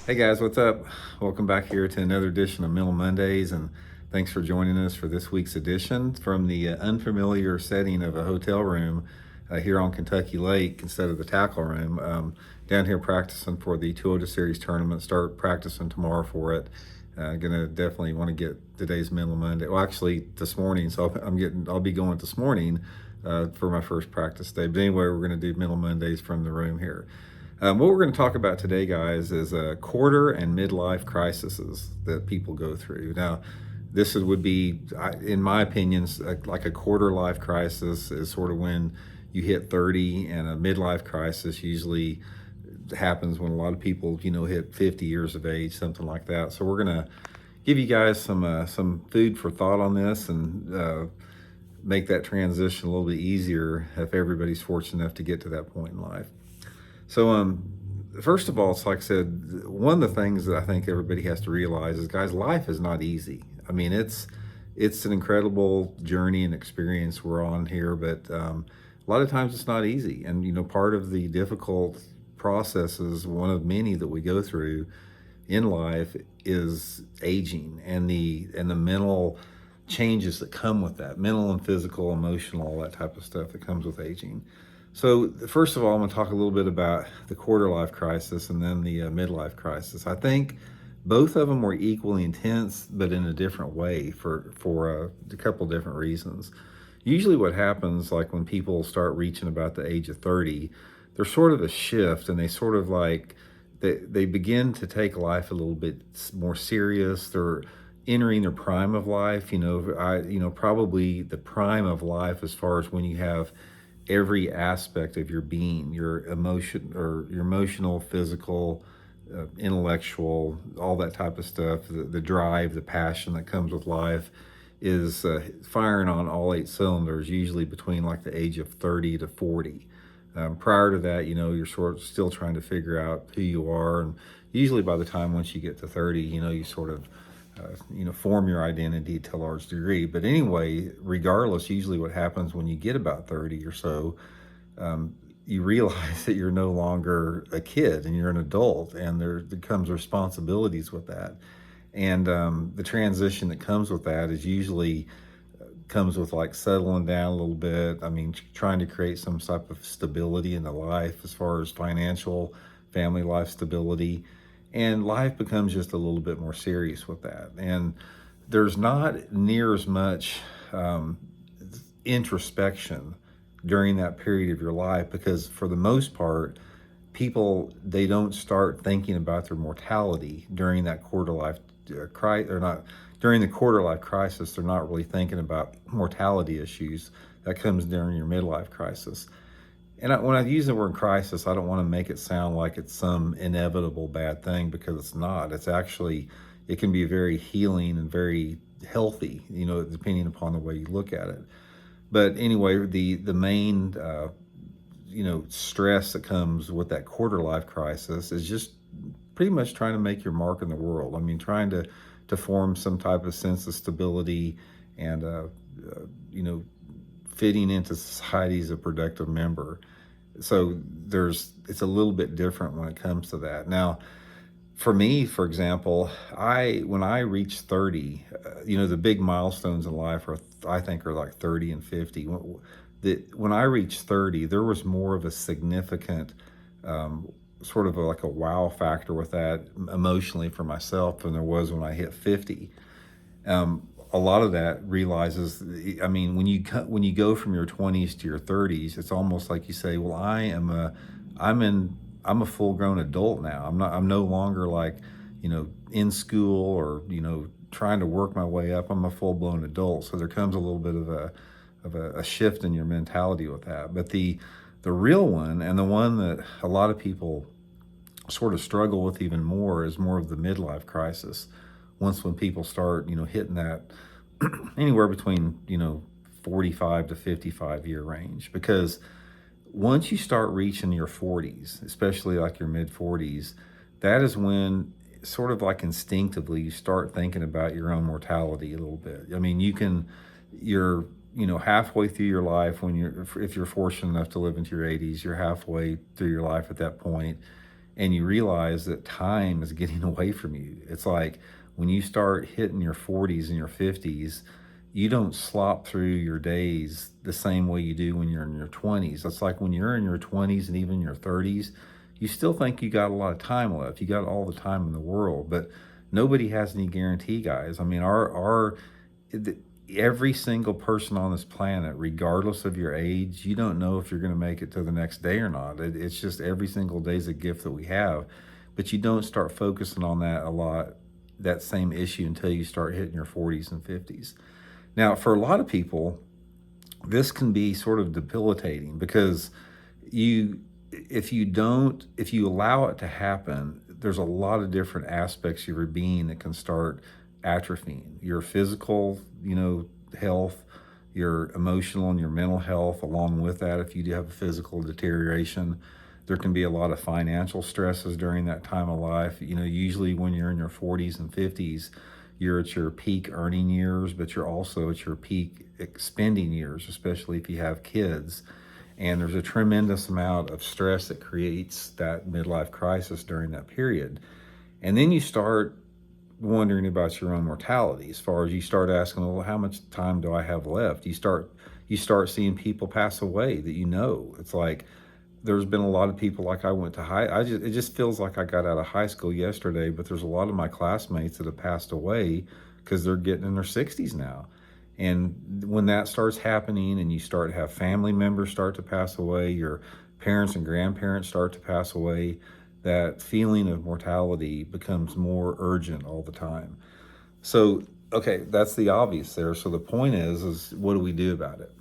Hey guys, what's up? Welcome back here to another edition of Middle Mondays, and thanks for joining us for this week's edition from the unfamiliar setting of a hotel room here on Kentucky Lake instead of the tackle room. Down here practicing for the 200 Series tournament. Start practicing tomorrow for it. Gonna definitely want to get today's Middle Monday. Well, actually this morning, so I'll be going this morning for my first practice day. But anyway, we're gonna do Middle Mondays from the room here. What we're going to talk about today, guys, is quarter and midlife crises that people go through. Now, would be, in my opinion, like a quarter life crisis is sort of when you hit 30, and a midlife crisis usually happens when a lot of people, hit 50 years of age, something like that. So we're going to give you guys some food for thought on this and make that transition a little bit easier if everybody's fortunate enough to get to that point in life. So, first of all, it's like I said, one of the things that I think everybody has to realize is, guys, life is not easy. I mean, it's an incredible journey and experience we're on here, but a lot of times it's not easy. And part of the difficult processes, one of many that we go through in life, is aging and the mental changes that come with that, mental and physical, emotional, all that type of stuff that comes with aging. So first of all, I'm going to talk a little bit about the quarter life crisis and then the midlife crisis. I think both of them were equally intense, but in a different way for a couple different reasons. Usually what happens, like when people start reaching about the age of 30, there's sort of a shift, and they sort of like, they begin to take life a little bit more serious. They're entering their prime of life, probably the prime of life as far as when you have every aspect of your being, your emotional, physical, intellectual, all that type of stuff, the drive, the passion that comes with life is firing on all 8 cylinders, usually between like the age of 30 to 40. Prior to that, you're sort of still trying to figure out who you are. And usually by the time once you get to 30, you sort of form your identity to a large degree. But anyway, regardless, usually what happens when you get about 30 or so, you realize that you're no longer a kid and you're an adult, and there comes responsibilities with that. And the transition that comes with that is usually comes with like settling down a little bit. I mean, trying to create some type of stability in the life as far as financial, family life stability. And life becomes just a little bit more serious with that. And there's not near as much introspection during that period of your life, because for the most part, people, they don't start thinking about their mortality during that quarter life crisis, or not during the quarter life crisis. They're not really thinking about mortality issues. That comes during your midlife crisis. And when I use the word crisis, I don't want to make it sound like it's some inevitable bad thing, because it's not. It's actually, it can be very healing and very healthy, depending upon the way you look at it. But anyway, the main, stress that comes with that quarter life crisis is just pretty much trying to make your mark in the world. I mean, trying to form some type of sense of stability and, fitting into society as a productive member. So it's a little bit different when it comes to that. Now, for me, for example, when I reached 30, the big milestones in life I think are like 30 and 50. When I reached 30, there was more of a significant sort of like a wow factor with that emotionally for myself than there was when I hit 50. A lot of that realizes, I mean, when you go from your 20s to your 30s, it's almost like you say, well, I'm a full-grown adult now. I'm no longer like, in school or, trying to work my way up. I'm a full-blown adult. So there comes a little bit of a shift in your mentality with that. But the real one, and the one that a lot of people sort of struggle with even more, is more of the midlife crisis. When people start, hitting that anywhere between, 45 to 55 year range. Because once you start reaching your 40s, especially like your mid 40s, that is when sort of like instinctively you start thinking about your own mortality a little bit. I mean, you're halfway through your life if you're fortunate enough to live into your 80s, you're halfway through your life at that point. and you realize that time is getting away from you. It's like when you start hitting your 40s and your 50s, you don't slop through your days the same way you do when you're in your 20s. It's like when you're in your 20s and even your 30s, you still think you got a lot of time left. You got all the time in the world, but nobody has any guarantee, guys. I mean, the- every single person on this planet, regardless of your age, you don't know if you're going to make it to the next day or not. It's just every single day is a gift that we have, but you don't start focusing on that a lot, that same issue, until you start hitting your 40s and 50s. Now, for a lot of people, this can be sort of debilitating because you if you allow it to happen, there's a lot of different aspects of your being that can start atrophying your physical, health, your emotional and your mental health. Along with that, if you do have a physical deterioration, there can be a lot of financial stresses during that time of life. Usually when you're in your 40s and 50s, you're at your peak earning years, but you're also at your peak spending years, especially if you have kids. And there's a tremendous amount of stress that creates that midlife crisis during that period. And then you start wondering about your own mortality, as far as you start asking, well, how much time do I have left? You start seeing people pass away that it's like there's been a lot of people, like I went to it just feels like I got out of high school yesterday, but there's a lot of my classmates that have passed away because they're getting in their 60s now. And when that starts happening and you start to have family members start to pass away, your parents and grandparents start to pass away, that feeling of mortality becomes more urgent all the time. So, okay, that's the obvious there. So the point is what do we do about it?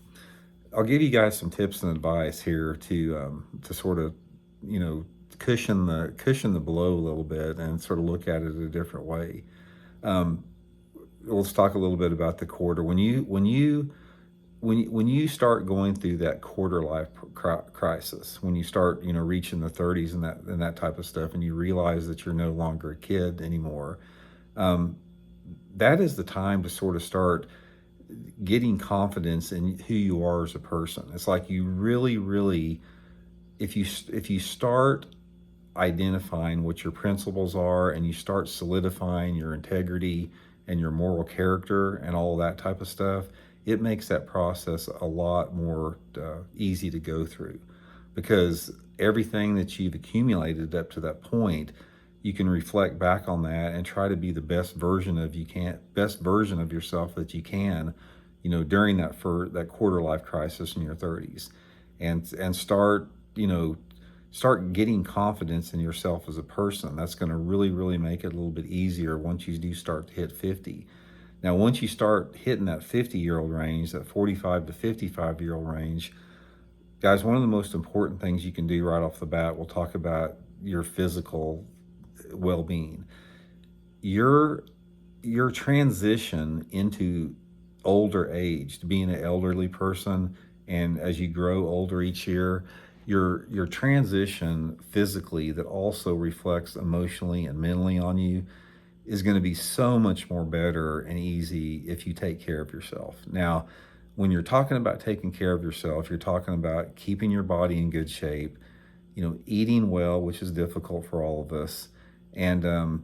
I'll give you guys some tips and advice here to sort of, cushion the blow a little bit and sort of look at it a different way. Um, let's talk a little bit about the quarter. When you start going through that quarter life crisis, when you start reaching the 30s and that type of stuff, and you realize that you're no longer a kid anymore, um, that is the time to sort of start getting confidence in who you are as a person. It's like you really, really, if you start identifying what your principles are and you start solidifying your integrity and your moral character and all of that type of stuff, it makes that process a lot more easy to go through, because everything that you've accumulated up to that point, you can reflect back on that and try to be the best version of yourself that you can, during that quarter life crisis in your 30s, and start getting confidence in yourself as a person. That's going to really, really make it a little bit easier once you do start to hit 50. Now, once you start hitting that 50-year-old range, that 45 to 55-year-old range, guys, one of the most important things you can do right off the bat, we'll talk about your physical well-being. Your transition into older age, to being an elderly person, and as you grow older each year, your transition physically that also reflects emotionally and mentally on you is going to be so much more better and easy if you take care of yourself. Now, when you're talking about taking care of yourself, you're talking about keeping your body in good shape, eating well, which is difficult for all of us, and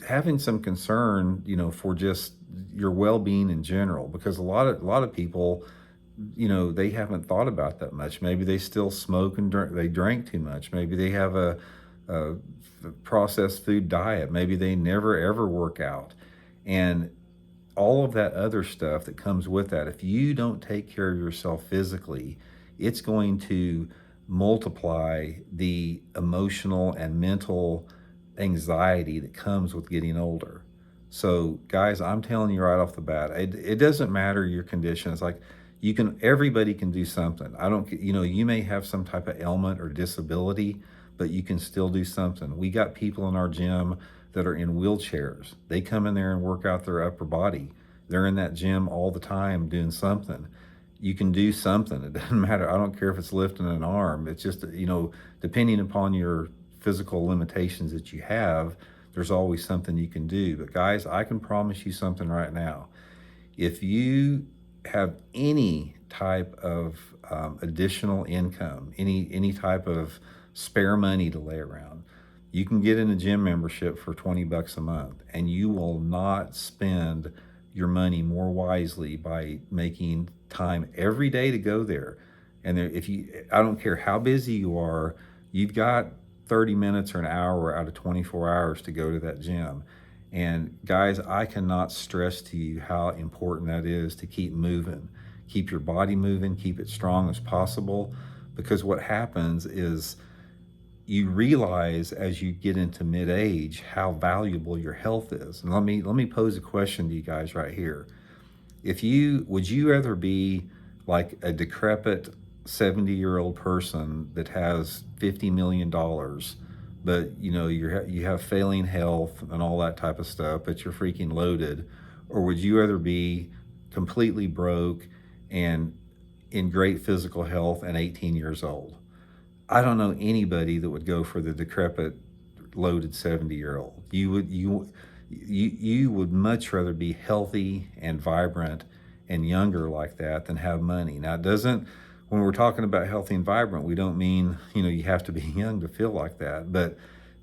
having some concern, for just your well-being in general, because a lot of people, they haven't thought about that much. Maybe they still smoke and drink, they drank too much. Maybe they have a processed food diet. Maybe they never ever work out. And all of that other stuff that comes with that, if you don't take care of yourself physically, it's going to multiply the emotional and mental anxiety that comes with getting older. So, guys, I'm telling you right off the bat, it doesn't matter your condition. It's like everybody can do something. I don't, you may have some type of ailment or disability, but you can still do something. We got people in our gym that are in wheelchairs. They come in there and work out their upper body. They're in that gym all the time doing something. You can do something. It doesn't matter. I don't care if it's lifting an arm. It's just, depending upon your physical limitations that you have, there's always something you can do. But guys, I can promise you something right now. If you have any type of additional income, any type of spare money to lay around, You can get in a gym membership for $20 a month, and you will not spend your money more wisely by making time every day to go there. And there, if you, I don't care how busy you are, you've got 30 minutes or an hour out of 24 hours to go to that gym. And guys, I cannot stress to you how important that is to keep moving, keep your body moving, keep it strong as possible. Because what happens is you realize as you get into mid-age how valuable your health is. And let me pose a question to you guys right here. If you would you rather be like a decrepit 70-year-old person that has $50 million, but you have failing health and all that type of stuff, but you're freaking loaded, or would you rather be completely broke and in great physical health and 18 years old? I don't know anybody that would go for the decrepit, loaded 70-year-old. You would much rather be healthy and vibrant and younger like that than have money. Now, it doesn't, when we're talking about healthy and vibrant, we don't mean, you have to be young to feel like that, but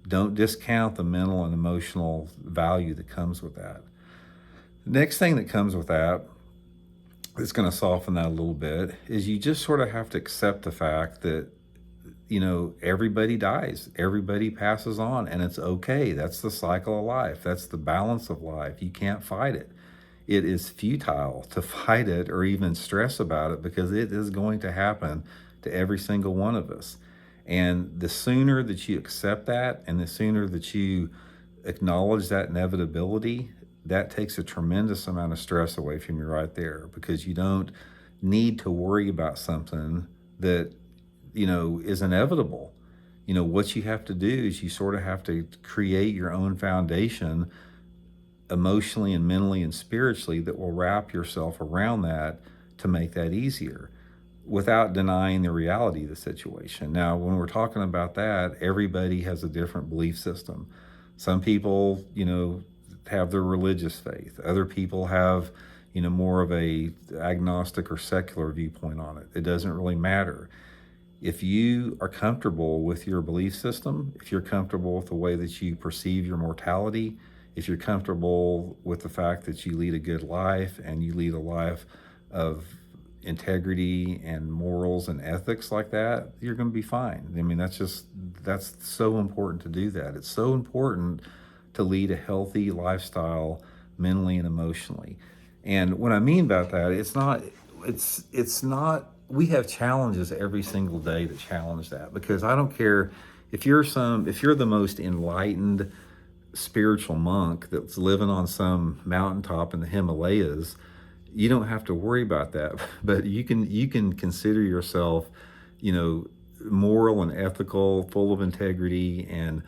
don't discount the mental and emotional value that comes with that. The next thing that comes with that, that's going to soften that a little bit, is you just sort of have to accept the fact that everybody dies, everybody passes on, and it's okay. That's the cycle of life. That's the balance of life. You can't fight it. It is futile to fight it or even stress about it, because it is going to happen to every single one of us. And the sooner that you accept that, and the sooner that you acknowledge that inevitability, that takes a tremendous amount of stress away from you right there, because you don't need to worry about something that is inevitable. What you have to do is you sort of have to create your own foundation emotionally and mentally and spiritually that will wrap yourself around that to make that easier without denying the reality of the situation. Now, when we're talking about that, everybody has a different belief system. Some people, have their religious faith. Other people have, more of a agnostic or secular viewpoint on it. It doesn't really matter. If you are comfortable with your belief system, if you're comfortable with the way that you perceive your mortality, if you're comfortable with the fact that you lead a good life and you lead a life of integrity and morals and ethics like that, you're going to be fine. I mean, that's so important to do that. It's so important to lead a healthy lifestyle mentally and emotionally. And what I mean about that, it's not, we have challenges every single day that challenge that, because I don't care if you're the most enlightened spiritual monk that's living on some mountaintop in the Himalayas, you don't have to worry about that. But you can consider yourself, moral and ethical, full of integrity, and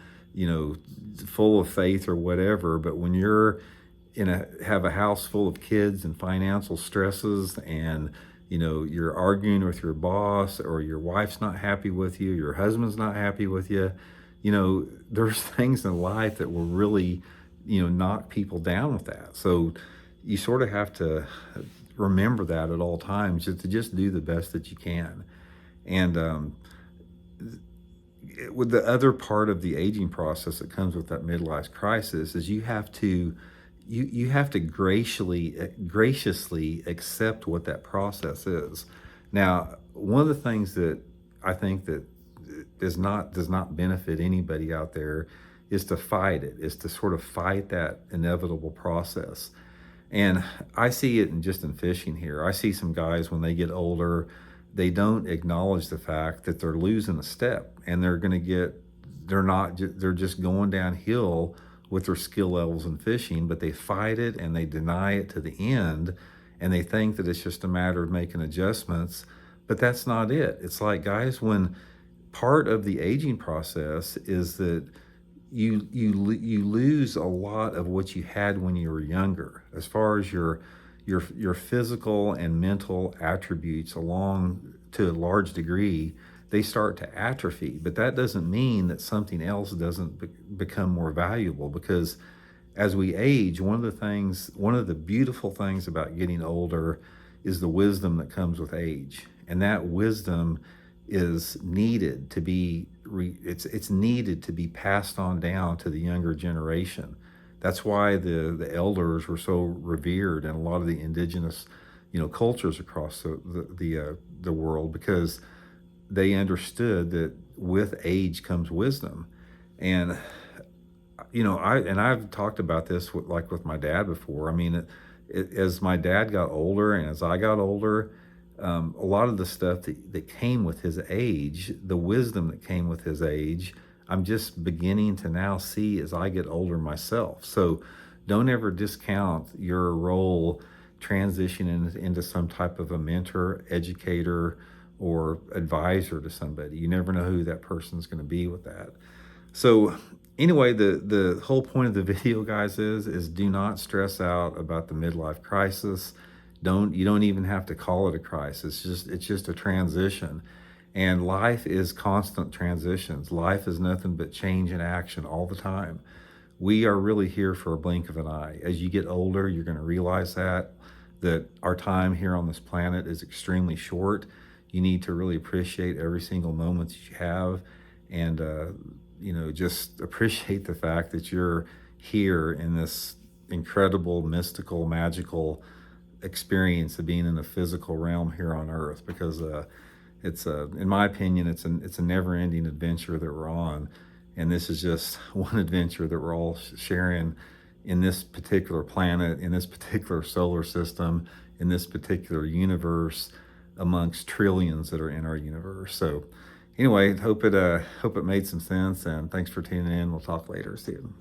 full of faith or whatever. But when you're have a house full of kids and financial stresses, and you're arguing with your boss, or your wife's not happy with you, your husband's not happy with you, there's things in life that will really, knock people down with that. So you sort of have to remember that at all times, to just do the best that you can. And with the other part of the aging process that comes with that midlife crisis is you have to graciously accept what that process is. Now, one of the things that I think that does not benefit anybody out there is to fight it, is to sort of fight that inevitable process. And I see it just in fishing here. I see some guys, when they get older, they don't acknowledge the fact that they're losing a step, and they're just going downhill with their skill levels in fishing, but they fight it and they deny it to the end, and they think that it's just a matter of making adjustments, but that's not it. It's like, guys, when part of the aging process is that you lose a lot of what you had when you were younger, as far as your physical and mental attributes, along to a large degree, they start to atrophy. But that doesn't mean that something else doesn't become more valuable, because as we age, one of the beautiful things about getting older is the wisdom that comes with age. And that wisdom is needed to be it's needed to be passed on down to the younger generation. That's why the elders were so revered in a lot of the indigenous, cultures across the world, because they understood that with age comes wisdom. And I've talked about this with my dad before. I mean, as my dad got older and as I got older, a lot of the stuff that came with his age, the wisdom that came with his age, I'm just beginning to now see as I get older myself. So don't ever discount your role transitioning into some type of a mentor, educator, or advisor to somebody. You never know who that person's going to be with that. So anyway, the whole point of the video, guys, is do not stress out about the midlife crisis. You don't even have to call it a crisis. It's just a transition. And life is constant transitions. Life is nothing but change and action all the time. We are really here for a blink of an eye. As you get older, you're going to realize that our time here on this planet is extremely short. You need to really appreciate every single moment that you have, and just appreciate the fact that you're here in this incredible, mystical, magical experience of being in the physical realm here on Earth. Because it's in my opinion, it's a never-ending adventure that we're on, and this is just one adventure that we're all sharing in this particular planet, in this particular solar system, in this particular universe, amongst trillions that are in our universe. So anyway, hope it made some sense, and thanks for tuning in. We'll talk later. See you.